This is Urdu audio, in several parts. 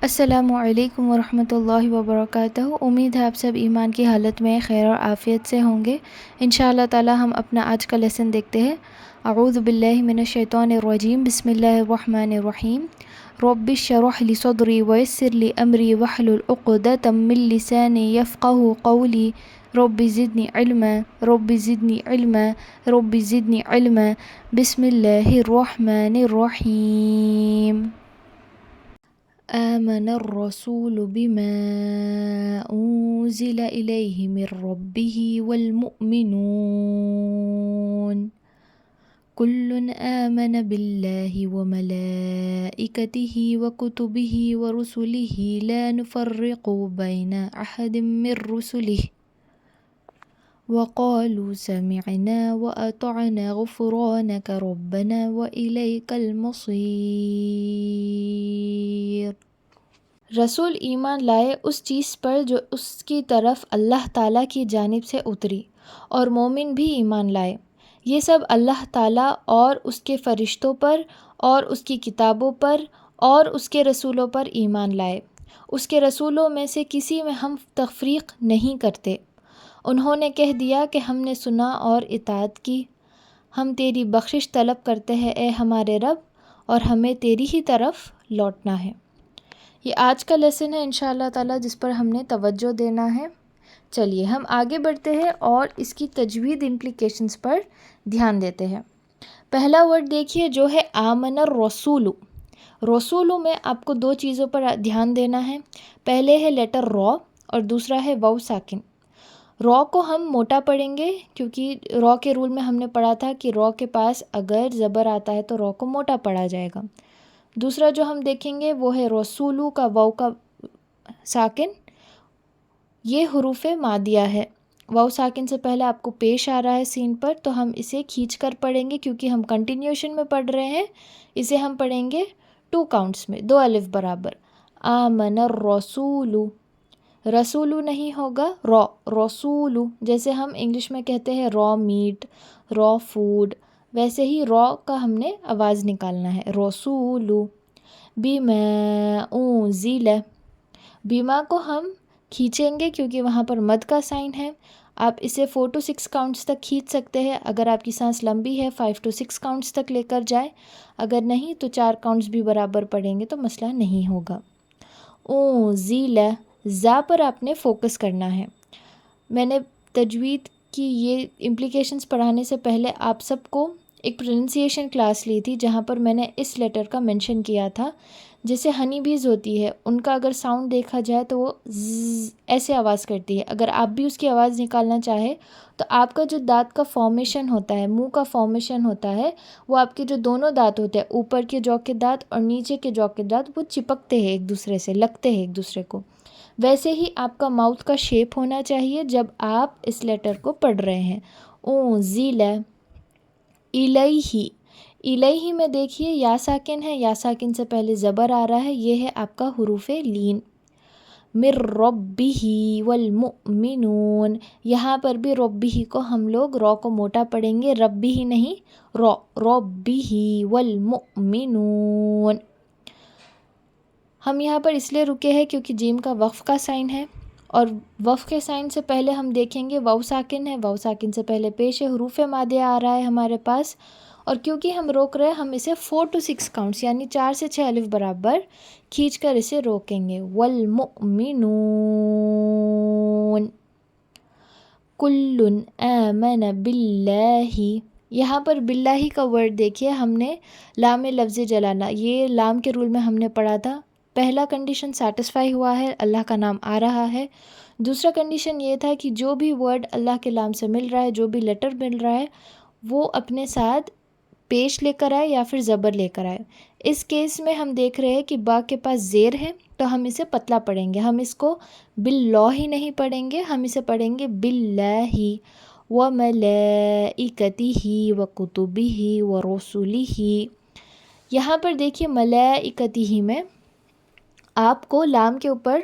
السلام علیکم ورحمۃ اللہ وبرکاتہ۔ امید ہے آپ سب ایمان کی حالت میں خیر اور عافیت سے ہوں گے۔ انشاءاللہ تعالی ہم اپنا آج کا لیسن دیکھتے ہیں۔ اعوذ باللہ من الشیطان الرجیم، بسم اللہ الرحمن الرحیم۔ رب اشرح لی صدری ویسر لی امری واحلل عقدۃ من لسانی یفقہوا قولی۔ رب زدنی علما، رب زدنی علما، رب زدنی علما۔ بسم اللہ الرحمن الرحیم۔ آمن الرسول بما أنزل إليه من ربه والمؤمنون كل آمن بالله وملائكته وكتبه ورسله لا نفرق بين أحد من رسله وقالوا سمعنا وأطعنا غفرانك ربنا وإليك المصير۔ رسول ایمان لائے اس چیز پر جو اس کی طرف اللہ تعالیٰ کی جانب سے اتری، اور مومن بھی ایمان لائے۔ یہ سب اللہ تعالیٰ اور اس کے فرشتوں پر اور اس کی کتابوں پر اور اس کے رسولوں پر ایمان لائے۔ اس کے رسولوں میں سے کسی میں ہم تفریق نہیں کرتے۔ انہوں نے کہہ دیا کہ ہم نے سنا اور اطاعت کی، ہم تیری بخشش طلب کرتے ہیں اے ہمارے رب، اور ہمیں تیری ہی طرف لوٹنا ہے۔ یہ آج کا لیسن ہے انشاءاللہ تعالیٰ، جس پر ہم نے توجہ دینا ہے۔ چلیے ہم آگے بڑھتے ہیں اور اس کی تجوید امپلیکیشنز پر دھیان دیتے ہیں۔ پہلا ورڈ دیکھیے جو ہے آمن الرسول۔ رسولو میں آپ کو دو چیزوں پر دھیان دینا ہے۔ پہلے ہے لیٹر را اور دوسرا ہے واو ساکن۔ را کو ہم موٹا پڑھیں گے، کیونکہ را کے رول میں ہم نے پڑھا تھا کہ را کے پاس اگر زبر آتا ہے تو را کو موٹا پڑھا جائے گا۔ دوسرا جو ہم دیکھیں گے وہ ہے رسولو کا واو کا ساکن۔ یہ حروف مادیہ ہے۔ واو ساکن سے پہلے آپ کو پیش آ رہا ہے سین پر، تو ہم اسے کھینچ کر پڑھیں گے، کیونکہ ہم کنٹینیوشن میں پڑھ رہے ہیں۔ اسے ہم پڑھیں گے 2 کاؤنٹس میں، 2 الف برابر۔ آمن الرسول، رسولو نہیں ہوگا، را، رسولو، جیسے ہم انگلش میں کہتے ہیں را میٹ، را فوڈ، ویسے ہی را کا ہم نے آواز نکالنا ہے، رسولو۔ بما انزل، بیما کو ہم کھینچیں گے کیونکہ وہاں پر مد کا سائن ہے۔ آپ اسے 4 to 6 کاؤنٹس تک کھینچ سکتے ہیں۔ اگر آپ کی سانس لمبی ہے 5 to 6 کاؤنٹس تک لے کر جائیں، اگر نہیں تو 4 کاؤنٹس بھی برابر پڑیں گے تو مسئلہ نہیں ہوگا۔ انزل، زا پر آپ نے فوکس کرنا ہے۔ میں نے تجوید کی یہ امپلیکیشنز پڑھانے سے پہلے آپ سب کو ایک پروننسیشن کلاس لی تھی، جہاں پر میں نے اس لیٹر کا منشن کیا تھا۔ جیسے ہنی بیز ہوتی ہے، ان کا اگر ساؤنڈ دیکھا جائے تو وہ ایسے آواز کرتی ہے۔ اگر آپ بھی اس کی آواز نکالنا چاہے تو آپ کا جو دانت کا فارمیشن ہوتا ہے، منہ کا فارمیشن ہوتا ہے، وہ آپ کے جو دونوں دانت ہوتے ہیں، اوپر کے جو کے دانت اور نیچے کے جو کے دانت، وہ چپکتے ہیں ایک دوسرے سے، لگتے ہیں ایک دوسرے کو۔ ویسے ہی آپ کا ماؤتھ کا شیپ ہونا چاہیے جب آپ اس لیٹر کو پڑھ رہے ہیں۔ انزل الیہ، الیہ میں دیکھیے یا ساکن ہے، یا ساکن سے پہلے زبر آ رہا ہے، یہ ہے آپ کا حروف لین۔ من ربہ والمؤمنون، یہاں پر بھی ربہ کو ہم لوگ را کو موٹا پڑھیں گے، ربہ نہیں، را، ربہ والمؤمنون۔ ہم یہاں پر اس لیے رکے ہیں کیونکہ جیم کا وقف کا سائن ہے، اور وقف کے سائن سے پہلے ہم دیکھیں گے واو ساکن ہے، واو ساکن سے پہلے پیش ہے، حروف مادیہ آ رہا ہے ہمارے پاس، اور کیونکہ ہم روک رہے ہیں ہم اسے 4 to 6 کاؤنٹس یعنی 4 سے 6 الف برابر کھینچ کر اسے روکیں گے۔ والمؤمنون کل آمن باللہ، یہاں پر باللہ کا ورڈ دیکھیے، ہم نے لام لفظ جلالہ، یہ لام کے رول میں ہم نے پڑھا تھا۔ پہلا کنڈیشن سیٹسفائی ہوا ہے، اللہ کا نام آ رہا ہے۔ دوسرا کنڈیشن یہ تھا کہ جو بھی ورڈ اللہ کے نام سے مل رہا ہے، جو بھی لیٹر مل رہا ہے، وہ اپنے ساتھ پیش لے کر آئے یا پھر زبر لے کر آئے۔ اس کیس میں ہم دیکھ رہے ہیں کہ با کے پاس زیر ہے تو ہم اسے پتلا پڑھیں گے، ہم اس کو باللہ ہی نہیں پڑھیں گے، ہم اسے پڑھیں گے باللہ وملائکتہ وکتبہ ورسلہ۔ یہاں پر دیکھیے ملائکتہ میں آپ کو لام کے اوپر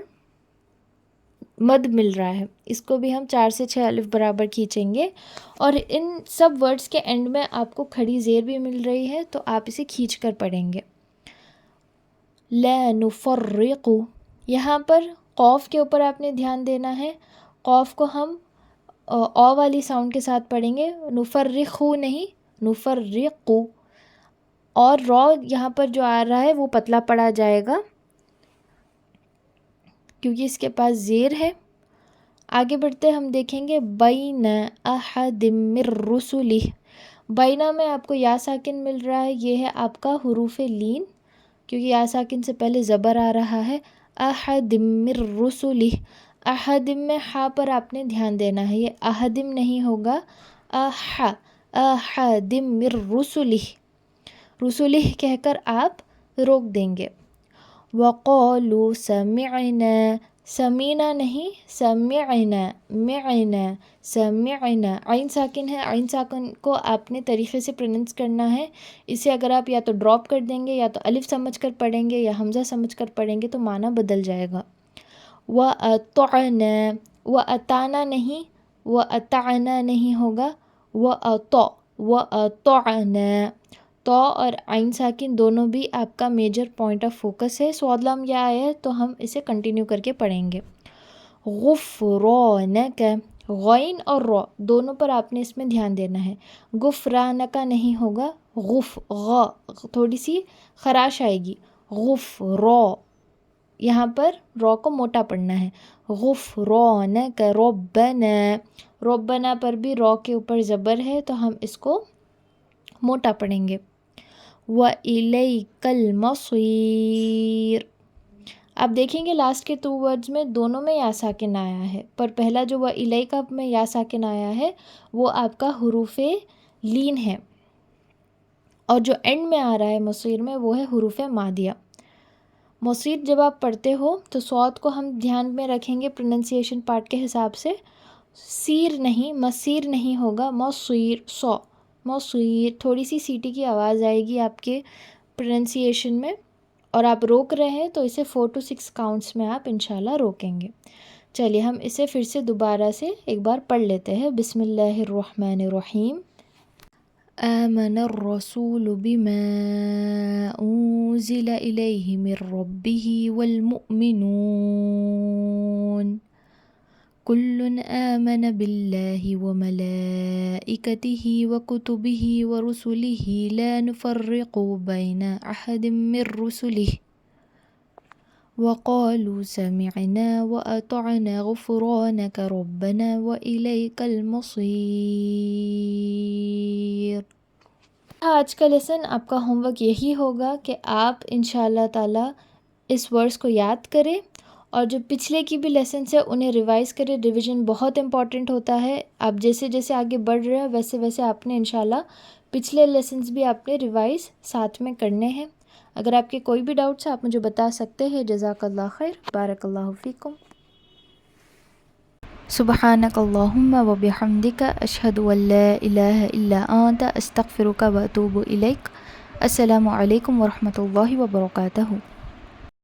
مد مل رہا ہے، اس کو بھی ہم 4 سے 6 الف برابر کھینچیں گے، اور ان سب ورڈز کے اینڈ میں آپ کو کھڑی زیر بھی مل رہی ہے تو آپ اسے کھینچ کر پڑھیں گے۔ لا نفرق، یہاں پر قوف کے اوپر آپ نے دھیان دینا ہے. قوف کو ہم او والی ساؤنڈ کے ساتھ پڑھیں گے، نفرقو نہیں، نفرقو. اور را یہاں پر جو آ رہا ہے وہ پتلا پڑا جائے گا کیونکہ اس کے پاس زیر ہے. آگے بڑھتے ہم دیکھیں گے بین احد من رسلہ. بینا میں آپ کو یا ساکن مل رہا ہے، یہ ہے آپ کا حروف لین کیونکہ یا ساکن سے پہلے زبر آ رہا ہے. احد من رسلہ، احدم میں ہا پر آپ نے دھیان دینا ہے، یہ احدم نہیں ہوگا، احدم من رسلہ، رسلہ کہہ کر آپ روک دیں گے. وقالوا سمعنا، سمینا نہیں سمعنا، معنا سمعنا، عین ساکن ہے، عین ساکن کو آپ نے طریقے سے پروننس کرنا ہے. اسے اگر آپ یا تو ڈراپ کر دیں گے یا تو الف سمجھ کر پڑھیں گے یا حمزہ سمجھ کر پڑھیں گے تو معنی بدل جائے گا. وَأَطَعْنَا، وَأَطَعْنَا نہیں، وَأَطَعْنَا نہیں ہوگا، وَأَطَعْنَا. تو اور عین ساکن دونوں بھی آپ کا میجر پوائنٹ آف فوکس ہے. صاد لام یا آیا ہے تو ہم اسے کنٹینیو کر کے پڑھیں گے. غفرانک، غین اور را دونوں پر آپ نے اس میں دھیان دینا ہے. غفرانک نہیں ہوگا، تھوڑی سی خراش آئے گی. غفرا، یہاں پر را کو موٹا پڑھنا ہے. غفرانک ربنا، ربنا پر بھی را کے اوپر زبر ہے تو ہم اس کو موٹا پڑھیں گے. وَإِلَيْكَ الْمَصِيرُ. آپ دیکھیں گے لاسٹ کے 2 ورڈز میں دونوں میں یا ساکن آیا ہے، پر پہلا جو وَإِلَيْكَ میں یا ساکن آیا ہے وہ آپ کا حروف لین ہے، اور جو اینڈ میں آ رہا ہے مصیر میں وہ ہے حروف مادیہ. مصیر جب آپ پڑھتے ہو تو صوت کو ہم دھیان میں رکھیں گے پروننسیشن پارٹ کے حساب سے. سیر نہیں، مسیر نہیں ہوگا، مصیر، سو مصیر. تھوڑی سی سیٹی کی آواز آئے گی آپ کے پروننسیشن میں، اور آپ روک رہے ہیں تو اسے 4 to 6 کاؤنٹس میں آپ انشاءاللہ روکیں گے. چلیے ہم اسے پھر سے دوبارہ سے ایک بار پڑھ لیتے ہیں. بسم اللہ الرحمن الرحیم. آمن الرسول بما أنزل إليه من ربه والمؤمنون كل آمن بالله وملائكته وكتبه ورسله لا نفرق بين أحد من رسله وقالوا سمعنا وأطعنا غفرانك ربنا وإليك المصير. آج کا لیسن آپ کا ہوم ورک یہی ہوگا کہ آپ انشاءاللہ تعالی اس ورڈز کو یاد کریں اور جو پچھلے کی بھی لیسنس ہے انہیں ریوائز کریں. ریویژن بہت امپورٹنٹ ہوتا ہے. آپ جیسے جیسے آگے بڑھ رہے ہیں ویسے ویسے آپ نے انشاءاللہ پچھلے لیسنس بھی آپ نے ریوائز ساتھ میں کرنے ہیں. اگر آپ کے کوئی بھی ڈاؤٹس ہیں آپ مجھے بتا سکتے ہیں. جزاک اللہ خیر، بارک اللہ فیکم. سبحانک اللہم و بحمدک، اشہد ان لا الہ الا انت، استغفرک و اتوب الیک. السلام علیکم ورحمۃ اللہ وبرکاتہ.